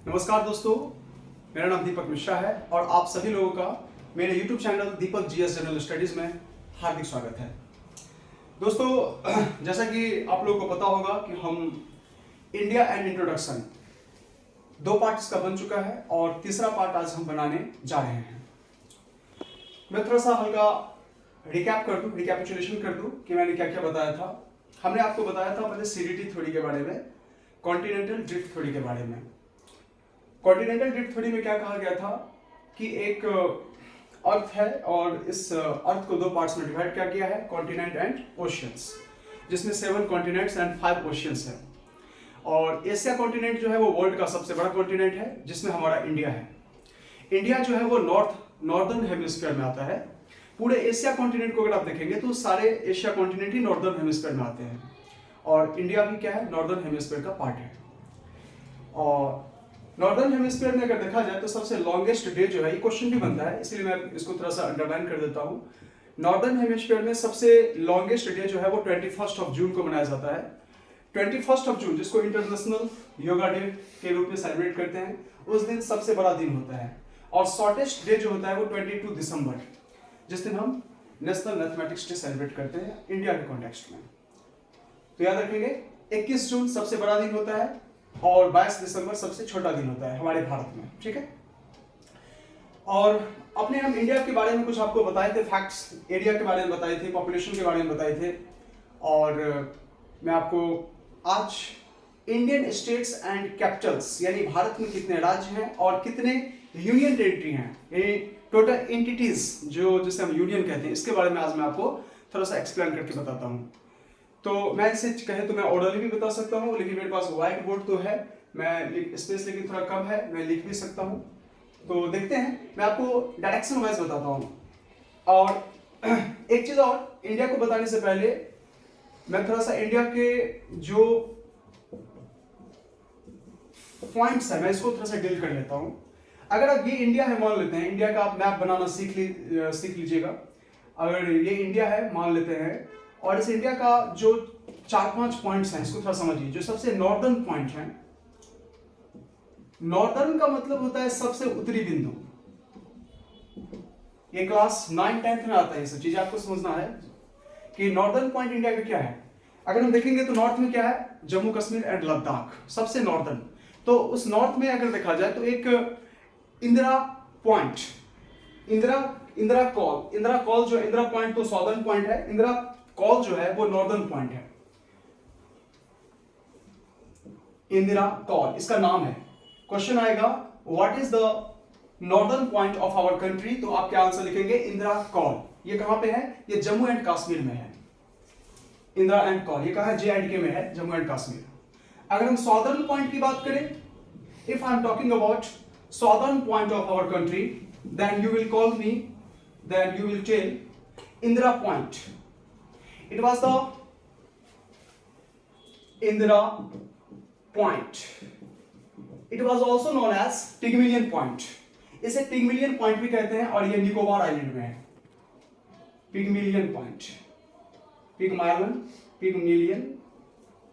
नमस्कार दोस्तों, मेरा नाम दीपक मिश्रा है और आप सभी लोगों का मेरे YouTube चैनल दीपक जीएस जनरल स्टडीज में हार्दिक स्वागत है। दोस्तों, जैसा कि आप लोगों को पता होगा कि हम इंडिया एंड इंट्रोडक्शन 2 पार्ट्स का बन चुका है और तीसरा पार्ट आज हम बनाने जा रहे हैं। मैं थोड़ा सा हल्का रिकैपिचुलेशन कर दूं कि मैंने क्या क्या बताया था। हमने आपको बताया था पहले सीडीटी थ्योरी के बारे में, कॉन्टिनेंटल ड्रिफ्ट थ्योरी के बारे में। कॉन्टिनेंटल ड्रिफ्ट थ्योरी में क्या कहा गया था कि एक अर्थ है और इस अर्थ को 2 पार्ट्स में डिवाइड किया गया है, कॉन्टिनेंट एंड ओशियंस, जिसमें 7 कॉन्टिनेंट्स एंड 5 ओशियंस है। और एशिया कॉन्टिनेंट जो है वो वर्ल्ड का सबसे बड़ा कॉन्टिनेंट है, जिसमें हमारा इंडिया है। इंडिया जो है वो नॉर्दर्न हेमिस्फीयर में आता है। पूरे एशिया कॉन्टिनेंट को अगर आप देखेंगे तो सारे एशिया कॉन्टिनेंट ही नॉर्दर्न हेमिस्फीयर में आते हैं और इंडिया भी क्या है, नॉर्दर्न हेमिस्फीयर का पार्ट है। और नॉर्दर्न हेमिस्फीयर में अगर देखा जाए तो सबसे लॉन्गेस्ट डे जो है, ये क्वेश्चन भी बनता है इसलिए मैं इसको थोड़ा सा अंडरलाइन कर देता हूँ। नॉर्दर्न हेमिस्फीयर में सबसे लॉन्गेस्ट डे जो है वो 21 जून को मनाया जाता है। 21 जून, जिसको इंटरनेशनल योगा डे के रूप में सेलिब्रेट करते हैं, उस दिन सबसे बड़ा दिन होता है। और शॉर्टेस्ट डे जो होता है वो 22 दिसंबर, जिस दिन हम नेशनल मैथमेटिक्स डे सेलिब्रेट करते हैं इंडिया के कॉन्टेक्स्ट में। तो याद रखेंगे, 21 जून सबसे बड़ा दिन होता है और 22 दिसंबर सबसे छोटा दिन होता है हमारे भारत में, ठीक है। और अपने हम इंडिया के बारे में कुछ आपको बताए थे फैक्ट्स, एरिया के बारे में बताए थे, पॉपुलेशन के बारे में बताए थे। और मैं आपको आज इंडियन स्टेट्स एंड कैपिटल्स, यानी भारत में कितने राज्य हैं और कितने यूनियन टेरिटरी हैं, यानी टोटल एंटिटीज जो जिसे हम यूनियन कहते हैं, इसके बारे में आज मैं आपको थोड़ा सा एक्सप्लेन करके बताता हूँ। तो मैं इसे कहे तो मैं ऑर्डरली भी बता सकता हूँ, लेकिन मेरे पास व्हाइट बोर्ड तो है, मैं स्पेस लेकिन थोड़ा कम है, मैं लिख भी सकता हूँ। तो देखते हैं, मैं आपको डायरेक्शन वाइज बताता हूँ। और एक चीज और, इंडिया को बताने से पहले मैं थोड़ा सा इंडिया के जो पॉइंट्स है मैं इसको थोड़ा सा डील कर लेता हूँ। अगर आप ये इंडिया है मान लेते हैं, इंडिया का आप मैप बनाना सीख लीजिएगा। अगर ये इंडिया है मान लेते हैं और इस इंडिया का जो 4-5 पॉइंट्स हैं इसको थोड़ा समझिए। जो सबसे नॉर्दर्न पॉइंट है, नॉर्दर्न का मतलब होता है सबसे उत्तरी बिंदु। ये क्लास 9-10 में आता है, ये सब चीजें आपको समझना है कि नॉर्दर्न पॉइंट इंडिया का क्या है। अगर हम देखेंगे तो नॉर्थ में क्या है, जम्मू कश्मीर एंड लद्दाख सबसे नॉर्दर्न। तो उस नॉर्थ में अगर देखा जाए तो एक इंदिरा पॉइंट, इंदिरा कॉल जो इंदिरा पॉइंट तो सॉदर्न पॉइंट है, इंदिरा कॉल जो है वो नॉर्दर्न पॉइंट है। इंदिरा कॉल इसका नाम है। क्वेश्चन आएगा what is the northern point of our country, तो आप क्या आंसर लिखेंगे, इंदिरा कॉल। ये कहां पे है, ये जम्मू एंड कश्मीर में है। इंदिरा एंड कॉल ये कहां है, JNK में है, जम्मू एंड कश्मीर। अगर हम सॉदर्न पॉइंट की बात करें, if I am talking about southern point of our country, then you will call me, then you will tell Indira point. It was the Indira Point. It was also known as Pygmalion Point. इसे पिग्मिलियन point भी कहते हैं और ये Nicobar island में है। पिग्मिलियन point, पिग्मिलियन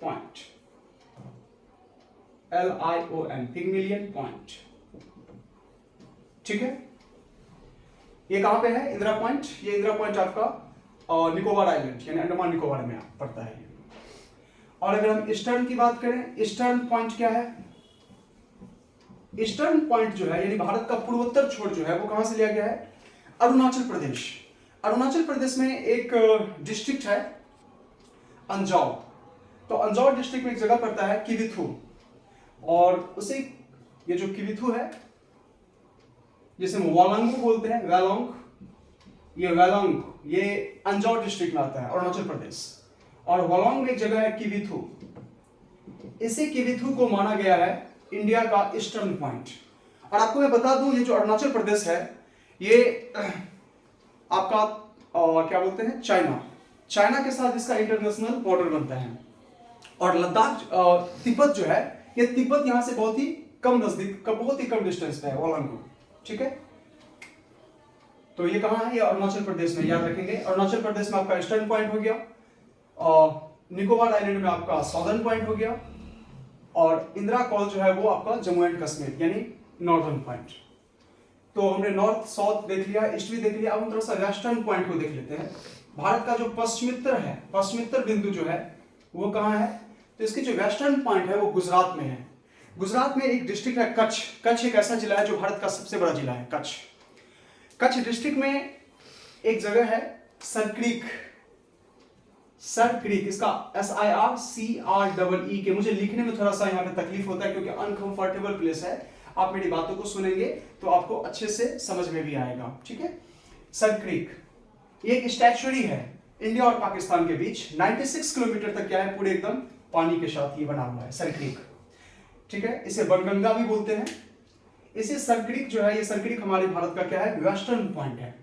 point, LION, पिग्मिलियन point, ठीक है। ये कहां पे है इंदिरा पॉइंट, ये इंदिरा पॉइंट आपका और निकोबार आइलैंड यानी अंडमान निकोबार में पड़ता है। और अगर हम ईस्टर्न की बात करें, ईस्टर्न पॉइंट क्या है, ईस्टर्न पॉइंट जो है यानी भारत का पूर्वोत्तर छोर जो है वो कहां से लिया गया है, अरुणाचल प्रदेश। अरुणाचल प्रदेश में एक डिस्ट्रिक्ट है अंजाव, तो अंजाव डिस्ट्रिक्ट में एक जगह पड़ता है किविथू, और उसे ये जो किविथू है जिसे हम वालोंग बोलते हैं, ये वेलोंग, ये अंजाव डिस्ट्रिक्ट में आता है अरुणाचल प्रदेश। और वलोंग में एक जगह है किविथू, इसी किविथू को माना गया है इंडिया का ईस्टर्न पॉइंट। और आपको मैं बता दूं, ये जो अरुणाचल प्रदेश है ये आपका क्या बोलते हैं, चाइना के साथ इसका इंटरनेशनल बॉर्डर बनता है। और लद्दाख तिब्बत जो है, ये तिब्बत यहां से बहुत ही कम नजदीक, बहुत ही कम डिस्टेंस पे है वलोंग, ठीक है। तो ये कहां है, ये अरुणाचल प्रदेश में, याद रखेंगे। अरुणाचल प्रदेश में आपका ईस्टर्न पॉइंट हो गया और निकोबार आइलैंड में आपका सॉदर्न पॉइंट हो गया। और इंदिरा कॉल जो है वो आपका जम्मू एंड कश्मीर यानी नॉर्दर्न पॉइंट। तो हमने नॉर्थ साउथ देख लिया, ईस्ट भी देख लिया। अब हम थोड़ा सा वेस्टर्न पॉइंट को देख लेते हैं। भारत का जो पश्चिमोत्तर बिंदु जो है वो कहाँ है? तो इसकी जो वेस्टर्न पॉइंट है वो गुजरात में है। गुजरात में एक डिस्ट्रिक्ट है कच्छ। कच्छ एक ऐसा जिला है जो भारत का सबसे बड़ा जिला है, कच्छ। कच्छ डिस्ट्रिक्ट में एक जगह है सरक्रीक। सरक्रीक, इसका SIRCREE के, मुझे लिखने में थोड़ा सा यहाँ पे तकलीफ होता है क्योंकि अनकंफर्टेबल प्लेस है। आप मेरी बातों को सुनेंगे तो आपको अच्छे से समझ में भी आएगा, ठीक है। सरक्रीक ये एक स्टैच्यूरी है इंडिया और पाकिस्तान के बीच। 96 किलोमीटर तक क्या है, पूरे एकदम पानी के साथ ये बना हुआ है सरक्रीक, ठीक है। इसे बनगंगा भी बोलते हैं। इसे सरक्रीक जो है, ये सरक्रीक हमारे भारत का क्या है, वेस्टर्न पॉइंट है।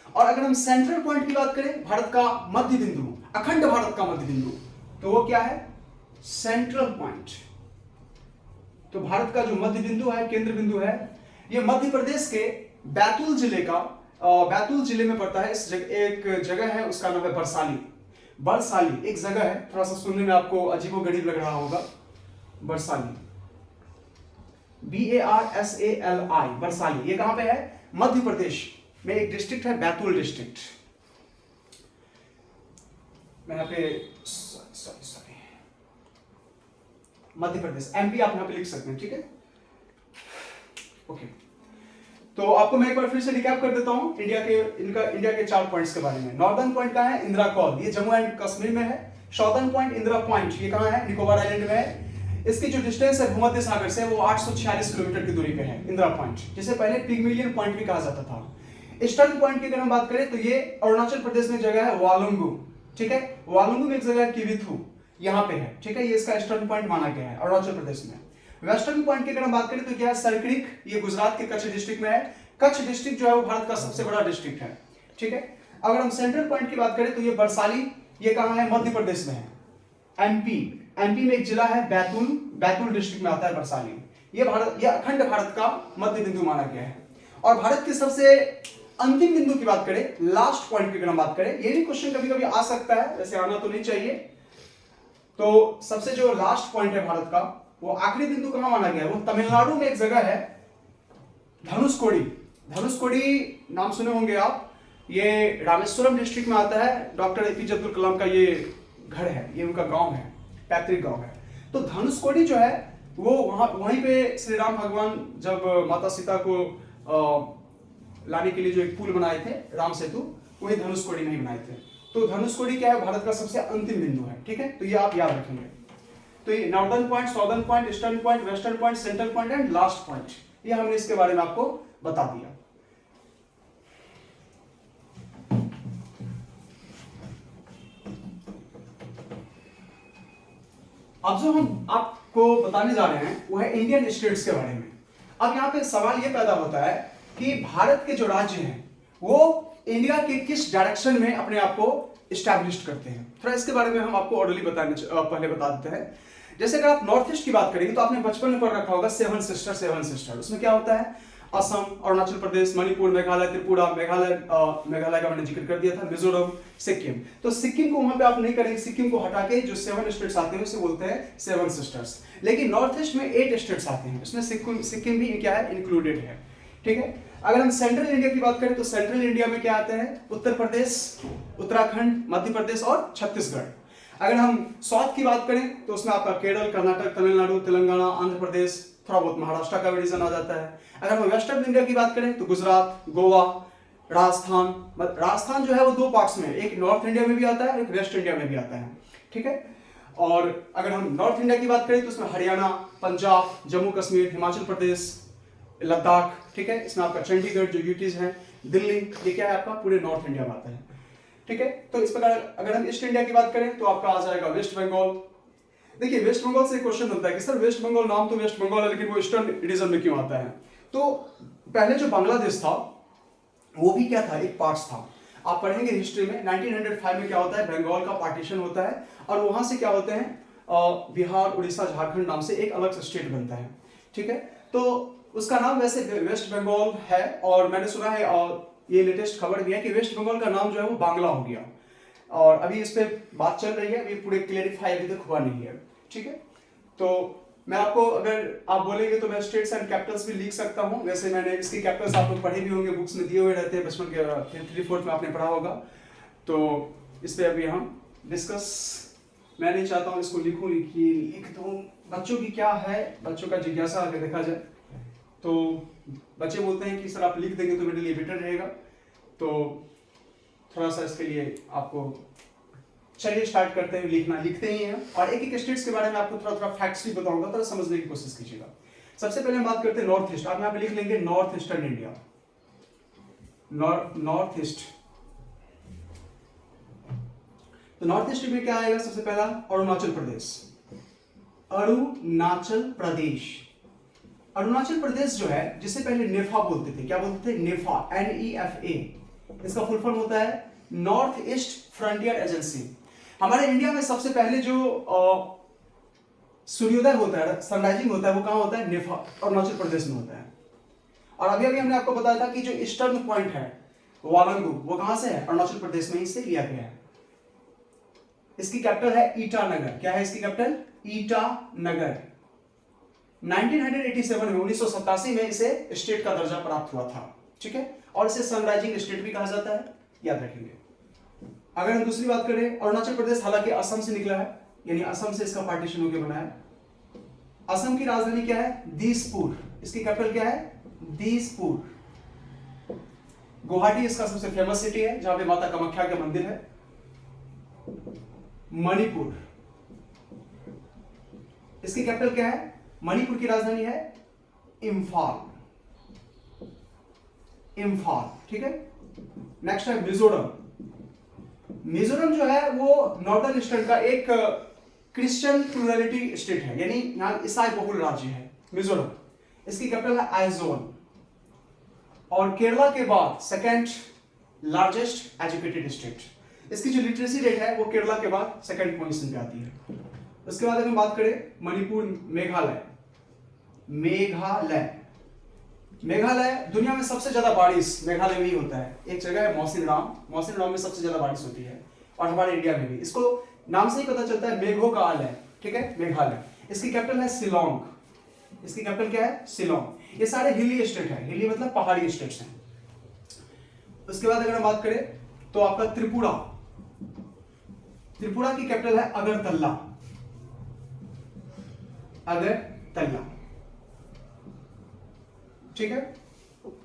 और अगर हम सेंट्रल पॉइंट की बात करें, भारत का मध्य बिंदु, अखंड भारत का मध्य बिंदु, तो वो क्या है, सेंट्रल पॉइंट। तो भारत का जो मध्य बिंदु है, केंद्र बिंदु है, ये मध्य प्रदेश के बैतूल जिले का, बैतूल जिले में पड़ता है। एक जगह है उसका नाम है बरसाली। बरसाली एक जगह है, थोड़ा सा सुनने में आपको अजीबोगरीब लग रहा होगा। बरसाली, BARSALI, बरसाली, ये कहां पे है, मध्य प्रदेश में एक डिस्ट्रिक्ट है, बैतूल डिस्ट्रिक्ट। मैं यहाँ पे सॉरी मध्य प्रदेश, MP आप यहाँ पे लिख सकते हैं, ठीक है। ओके, तो आपको मैं एक बार फिर से रिकैप कर देता हूँ इंडिया के 4 पॉइंट्स के बारे में। नॉर्दर्न पॉइंट कहाँ है, इंदिरा कॉल, ये जम्मू एंड कश्मीर में है। साउदर्न पॉइंट इंदिरा पॉइंट, ये कहाँ है, निकोबार आइलैंड में है। इसकी जो डिस्टेंस है भूमध्य सागर से, वो 846 किलोमीटर की दूरी पे है इंदिरा पॉइंट, जिसे पहले पिग्मिलियन पॉइंट भी कहा जाता था। ईस्टर्न पॉइंट की अगर हम बात करें तो ये अरुणाचल प्रदेश में जगह है वालुंगू, ठीक है। वालुंगू में एक जगह है किविथू, यहाँ पे है, ठीक है। ये इसका ईस्टर्न पॉइंट माना गया है अरुणाचल प्रदेश में। वेस्टर्न पॉइंट की अगर हम बात करें तो क्या है, सरक्रीक, ये गुजरात के कच्छ डिस्ट्रिक्ट में है। कच्छ डिस्ट्रिक्ट जो है वो भारत का सबसे बड़ा डिस्ट्रिक्ट है, ठीक है। अगर हम सेंट्रल पॉइंट की बात करें तो ये बरसाली, ये कहाँ है, मध्य प्रदेश में है। MP में एक जिला है बैतूल डिस्ट्रिक्ट में आता है बरसाली। ये अखंड भारत का मध्य बिंदु माना गया है। और भारत के सबसे अंतिम बिंदु की बात करें, लास्ट पॉइंट की अगर हम बात करें, ये भी क्वेश्चन कभी कभी आ सकता है, वैसे आना तो नहीं चाहिए। तो सबसे जो लास्ट पॉइंट है भारत का, वो आखिरी बिंदु कहां माना गया है, वो तमिलनाडु में एक जगह है, धनुषकोडी। धनुषकोडी नाम सुने होंगे आप, ये रामेश्वरम डिस्ट्रिक्ट में आता है। डॉक्टर APJ अब्दुल कलाम का ये घर है, ये उनका गांव है, पैतृक गांव है। तो धनुषकोडी जो है वो वहीं पे श्री राम भगवान जब माता सीता को लाने के लिए जो एक पुल बनाए थे, राम सेतु, वही धनुषकोडी में ही बनाए थे। तो धनुषकोडी क्या है, भारत का सबसे अंतिम बिंदु है, ठीक है। तो ये आप याद रखेंगे। तो ये northern point, southern point, eastern point, western point, central point and last point, ये हमने इसके बारे में आपको बता दिया। अब जो हम आपको बताने जा रहे हैं वो है इंडियन स्टेट्स के बारे में। अब यहाँ पे सवाल ये पैदा होता है कि भारत के जो राज्य हैं वो इंडिया के किस डायरेक्शन में अपने आप को इस्टेब्लिश करते हैं। थोड़ा इसके बारे में हम आपको ऑर्डरली पहले बता देते हैं। जैसे अगर आप नॉर्थ ईस्ट की बात करेंगे तो आपने बचपन में पढ़ रखा होगा सेवन सिस्टर। उसमें क्या होता है, असम, अरुणाचल प्रदेश, मणिपुर, मेघालय, त्रिपुरा, मेघालय का मैंने जिक्र कर दिया था, मिजोरम, सिक्किम। तो सिक्किम को वहां पे आप नहीं करेंगे, सिक्किम को हटा के जो 7 स्टेट्स आते हैं उसे बोलते हैं 7 सिस्टर्स। लेकिन नॉर्थ ईस्ट में 8 स्टेट्स आते हैं, उसमें सिक्किम भी क्या है, इंक्लूडेड है, ठीक है। अगर हम सेंट्रल इंडिया की बात करें तो सेंट्रल इंडिया में क्या आते हैं, उत्तर प्रदेश, उत्तराखंड, मध्य प्रदेश और छत्तीसगढ़। अगर हम साउथ की बात करें तो उसमें आपका केरल, कर्नाटक, तमिलनाडु, तेलंगाना, आंध्र प्रदेश, थोड़ा बहुत महाराष्ट्र का भी रीजन आ जाता है। अगर हम वेस्टर्न इंडिया की बात करें तो गुजरात, गोवा, राजस्थान जो है वो 2 पार्ट्स में, एक नॉर्थ इंडिया में भी आता है, एक वेस्ट इंडिया में भी आता है, ठीक है। और अगर हम नॉर्थ इंडिया की बात करें तो उसमें हरियाणा, पंजाब, जम्मू कश्मीर, हिमाचल प्रदेश, लद्दाख, ठीक है। इसमें आपका चंडीगढ़ जो यूटीज है, दिल्ली, ये क्या है आपका पूरे नॉर्थ इंडिया में आता है, ठीक है। तो इस प्रकार अगर हम ईस्ट इंडिया की बात करें तो आपका आ जाएगा वेस्ट बंगाल। देखिए वेस्ट बंगाल से क्वेश्चन बनता है कि सर वेस्ट बंगाल, नाम तो वेस्ट बंगाल है लेकिन वो ईस्टर्न रीजन में क्यों आता है। तो पहले जो बांग्लादेश था वो भी क्या था, एक पार्ट्स था। आप पढ़ेंगे हिस्ट्री में 1905 में क्या होता है, बंगाल का पार्टीशन होता है और वहां से क्या होते हैं, बिहार, उड़ीसा, झारखंड नाम से एक अलग स्टेट बनता है, ठीक है। तो उसका नाम वैसे वेस्ट बंगाल है और मैंने सुना है और ये लेटेस्ट खबर भी है कि वेस्ट बंगाल का नाम जो है वो बांग्ला हो गया और अभी इस पे बात चल रही है, अभी पूरे क्लियरिफाई अभी तक हुआ नहीं है, ठीक है। तो मैं आपको अगर आप बोलेंगे तो मैं स्टेट्स एंड कैपिटल्स भी लिख सकता हूँ, वैसे मैंने इसकी कैपिटल्स आप लोग पढ़े भी होंगे, बुक्स में दिए हुए रहते हैं, बचपन के 3-4 में आपने पढ़ा होगा, तो इस पर अभी हम डिस्कस, मैं नहीं चाहता हूँ इसको लिखूँ लिख दूँ, बच्चों की क्या है, बच्चों का जिज्ञासा अगर देखा जाए तो बच्चे बोलते हैं कि सर आप लिख देंगे तो मेरे लिए बेटर रहेगा, तो थोड़ा सा इसके लिए आपको, चलिए स्टार्ट करते हैं, लिखना लिखते ही हैं, और एक एक स्टेट्स के बारे में आपको थोड़ा थोड़ा फैक्ट्स भी बताऊंगा, थोड़ा समझने की कोशिश कीजिएगा। सबसे पहले हम बात करते हैं नॉर्थ ईस्ट, आप यहाँ पे लिख लेंगे north eastern India, north east. तो नॉर्थ ईस्ट में क्या आएगा, सबसे पहला अरुणाचल प्रदेश, अरुणाचल प्रदेश। अरुणाचल प्रदेश जो है, जिसे पहले नेफा बोलते थे, क्या बोलते थे, नेफा, NEFA, इसका फुल फॉर्म होता है नॉर्थ ईस्ट फ्रंटियर एजेंसी। हमारे इंडिया में सबसे पहले जो सूर्योदय होता है, सनराइजिंग होता है, वो कहाँ होता है, नेफा, अरुणाचल प्रदेश में होता है। और अभी अभी हमने आपको बताया था कि जो ईस्टर्न पॉइंट है वालंगू, वो कहां से है, अरुणाचल प्रदेश में ही से लिया गया है। इसकी कैपिटल है ईटानगर। क्या है इसकी कैपिटल, ईटानगर। 1987 में 1987 में इसे स्टेट का दर्जा प्राप्त हुआ था, ठीक है, और इसे सनराइजिंग स्टेट भी कहा जाता है, याद रखेंगे। अगर हम दूसरी बात करें, अरुणाचल प्रदेश हालांकि असम से निकला है, यानी असम से इसका पार्टीशन होकर बना है। असम की राजधानी क्या है, दिसपुर। इसकी कैपिटल क्या है, दिसपुर। गुवाहाटी इसका सबसे फेमस सिटी है, जहां पे माता कामाख्या का मंदिर है। मणिपुर, इसकी कैपिटल क्या है, मणिपुर की राजधानी है इम्फाल, ठीक है। नेक्स्ट है मिजोरम। मिजोरम जो है वो नॉर्दर्न ईस्टर्न का एक क्रिश्चियन प्लूरलिटी स्टेट है, यानी यहाँ ईसाई बहुल राज्य है मिजोरम। इसकी कैपिटल है आइजोल, और केरला के बाद सेकंड लार्जेस्ट एजुकेटेड स्टेट। इसकी जो लिटरेसी रेट है वो केरला के बाद सेकंड पोजीशन पे आती है। उसके बाद अगर हम बात करें मणिपुर, मेघालय दुनिया में सबसे ज्यादा बारिश मेघालय में ही होता है। एक जगह है मौसिनराम में सबसे ज्यादा बारिश होती है, और हमारे इंडिया में भी। इसको नाम से ही पता चलता है, मेघों का आलय, ठीक है, मेघालय। इसकी कैपिटल है शिलोंग। इसकी कैपिटल क्या है, शिलोंग। ये सारे हिली स्टेट है, हिली मतलब पहाड़ी स्टेट्स हैं। उसके बाद अगर हम बात करें तो आपका त्रिपुरा की कैपिटल है अगरतला, ठीक है।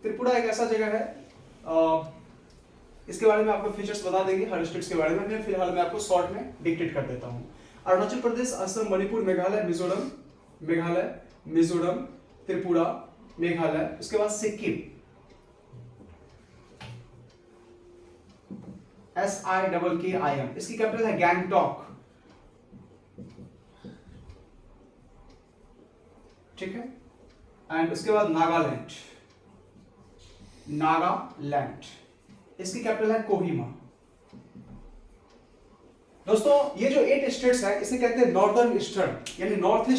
त्रिपुरा एक ऐसा जगह है, इसके बारे में आपको फीचर्स बता देंगे हर स्टेट्स के बारे में, मैं फिलहाल मैं आपको शॉर्ट में डिक्टेट कर देता हूं। अरुणाचल प्रदेश, असम, मणिपुर, मेघालय, मिजोरम, त्रिपुरा, मेघालय। उसके बाद सिक्किम, SIKKIM। इसकी कैपिटल है गैंगटॉक, ठीक है। एंड उसके बाद नागालैंड, इसकी कैपिटल है कोहिमा। दोस्तों ये जो 8 स्टेट्स है, इसे कहते हैं नॉर्दर्न ईस्टर्न, यानी नॉर्थ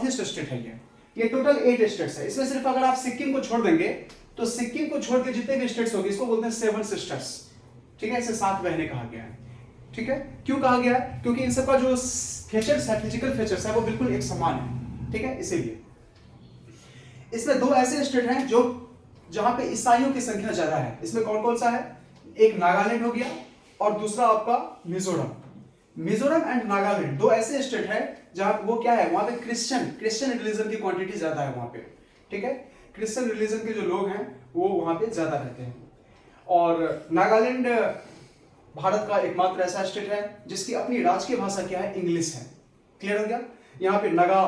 ईस्ट स्टेट है। ये टोटल 8 स्टेट्स है। इसमें सिर्फ अगर आप सिक्किम को छोड़ देंगे तो सिक्किम को छोड़ के जितने भी स्टेट्स होंगे, इसको बोलते हैं 7 सिस्टर्स, ठीक है। इसे 7 बहनें कहा गया है, ठीक है। क्यों कहा गया है, क्योंकि इन सबका जो फीचर्स है, फिजिकल फीचर्स है, वो बिल्कुल एक समान है, ठीक है, इसीलिए। इसमें 2 ऐसे स्टेट हैं जो जहां पे ईसाइयों की संख्या ज्यादा है। इसमें कौन कौन सा है, एक नागालैंड हो गया और दूसरा आपका मिजोरम एंड नागालैंड, 2 ऐसे स्टेट है जहां वो क्या है, वहां पे क्रिश्चियन रिलीजन की क्वांटिटी ज्यादा है वहां पे, ठीक है। क्रिश्चियन रिलीजन के जो लोग हैं वो वहां पे ज्यादा रहते हैं। और नागालैंड भारत का एकमात्र ऐसा स्टेट है जिसकी अपनी राजकीय भाषा क्या है, इंग्लिश है। क्लियर हो गया। यहाँ पे नागा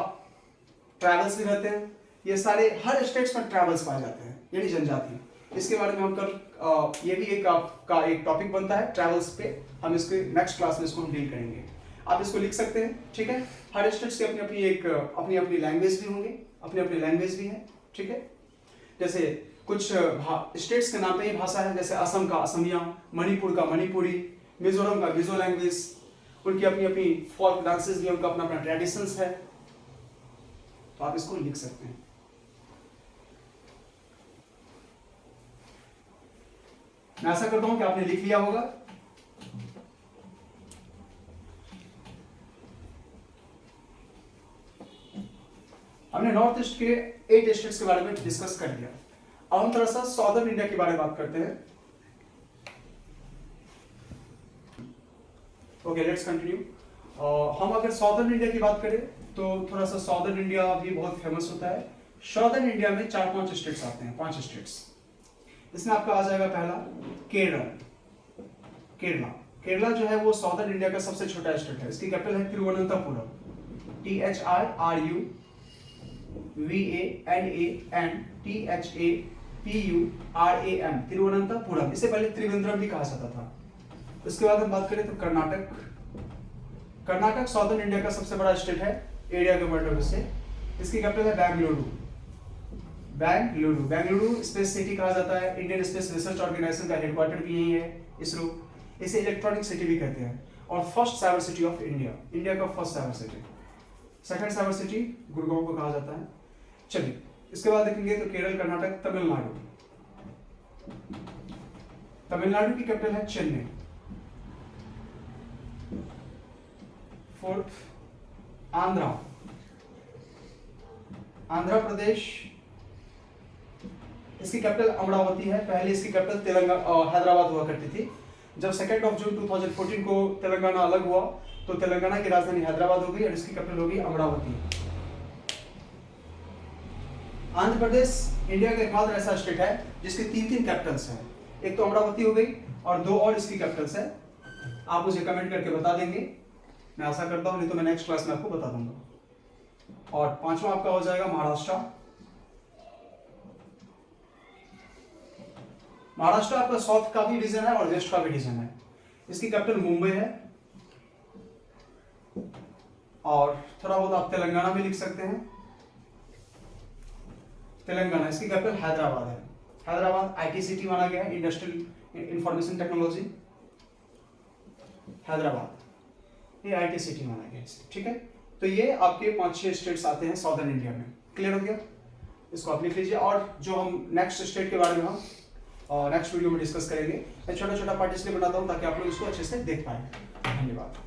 ट्राइबल्स भी रहते हैं। ये सारे हर स्टेट्स में ट्राइबल्स पाए जाते हैं, यानी जनजाति। इसके बारे में हम कल ये भी एक आपका एक टॉपिक बनता है ट्राइबल्स पे, हम इसके नेक्स्ट क्लास में इसको हम डील करेंगे। आप इसको लिख सकते हैं, ठीक है। हर स्टेट्स की अपनी अपनी लैंग्वेज भी होंगे, अपनी लैंग्वेज भी है, ठीक है। जैसे कुछ स्टेट्स के नाम पे ही भाषा है, जैसे असम का असमिया, मणिपुर का मणिपुरी, मिजोरम का मिजो लैंग्वेज, उनकी अपनी फोक डांसेस भी, उनका अपना ट्रेडिशंस है, तो आप इसको लिख सकते हैं। मैं आशा करता हूं कि आपने लिख लिया होगा। हमने नॉर्थ ईस्ट के 8 स्टेट्स के बारे में डिस्कस कर लिया। अब हम थोड़ा सा सॉदर्न इंडिया के बारे में बात करते हैं। Okay, let's continue. हम अगर सॉदर्न इंडिया की बात करें तो थोड़ा सा सॉदर्न इंडिया भी बहुत फेमस होता है। सॉदर्न इंडिया में 4-5 स्टेट्स आते हैं, 5 स्टेट्स। इसमें आपका आ जाएगा पहला केरल। केरला जो है वो सॉदर्न इंडिया का सबसे छोटा स्टेट है। इसकी कैपिटल है तिरुवनंतपुरम, THIRUVANANTHAPURAM, तिरुवनंतपुरम। इससे पहले त्रिवेंद्रम भी कहा जाता था। उसके बाद हम बात करें तो कर्नाटक सॉदर्न इंडिया का सबसे बड़ा स्टेट है एरिया के वर्ल्ड से। इसकी कैपिटल है बेंगलुरु स्पेस सिटी कहा जाता है। इंडियन स्पेस रिसर्च ऑर्गेनाइजेशन का हेडक्वार्टर भी यही है, इसरो। इसे इलेक्ट्रॉनिक सिटी भी कहते हैं। और first cyber city of India का first cyber city. Second cyber city Gurgaon को कहा जाता है। चलिए इसके बाद देखेंगे तो केरल, कर्नाटक, तमिलनाडु की कैपिटल है चेन्नई। फोर्थ आंध्र प्रदेश, इसकी कैपिटल अमरावती है। पहले इसकी कैपिटल हैदराबाद हुआ करती थी। जब 2 जून 2014 को तेलंगाना अलग हुआ तो तेलंगाना की राजधानी हैदराबाद हो गई और इसकी कैपिटल होगी अमरावती। आंध्र प्रदेश इंडिया का एकमात्र ऐसा स्टेट है जिसके 3 कैपिटल्स हैं। एक तो अमरावती हो गई और 2 और इसकी कैपिटल्स है। आप मुझे कमेंट करके बता देंगे, मैं आशा करता हूं, नहीं तो मैं नेक्स्ट क्लास में आपको बता दूंगा। और 5वां आपका हो जाएगा महाराष्ट्र आपका साउथ का भी रीजन है और वेस्ट का भी रीजन है। इसकी कैपिटल मुंबई है। और थोड़ा बहुत आप तेलंगाना भी लिख सकते हैं। तेलंगाना, इसकी कैपिटल हैदराबाद है। हैदराबाद आईटी सिटी माना गया है, इंडस्ट्रियल इंफॉर्मेशन टेक्नोलॉजी। हैदराबाद ये आईटी सिटी माना गया है, ठीक है। तो ये आपके 5-6 स्टेट्स आते हैं सॉदर्न इंडिया में। क्लियर हो गया? इसको आप लिख लीजिए। और जो हम नेक्स्ट स्टेट के बारे में हम नेक्स्ट वीडियो में डिस्कस करेंगे। मैं छोटा पार्ट इसलिए बनाता हूँ ताकि आप लोग इसको अच्छे से देख पाए। धन्यवाद।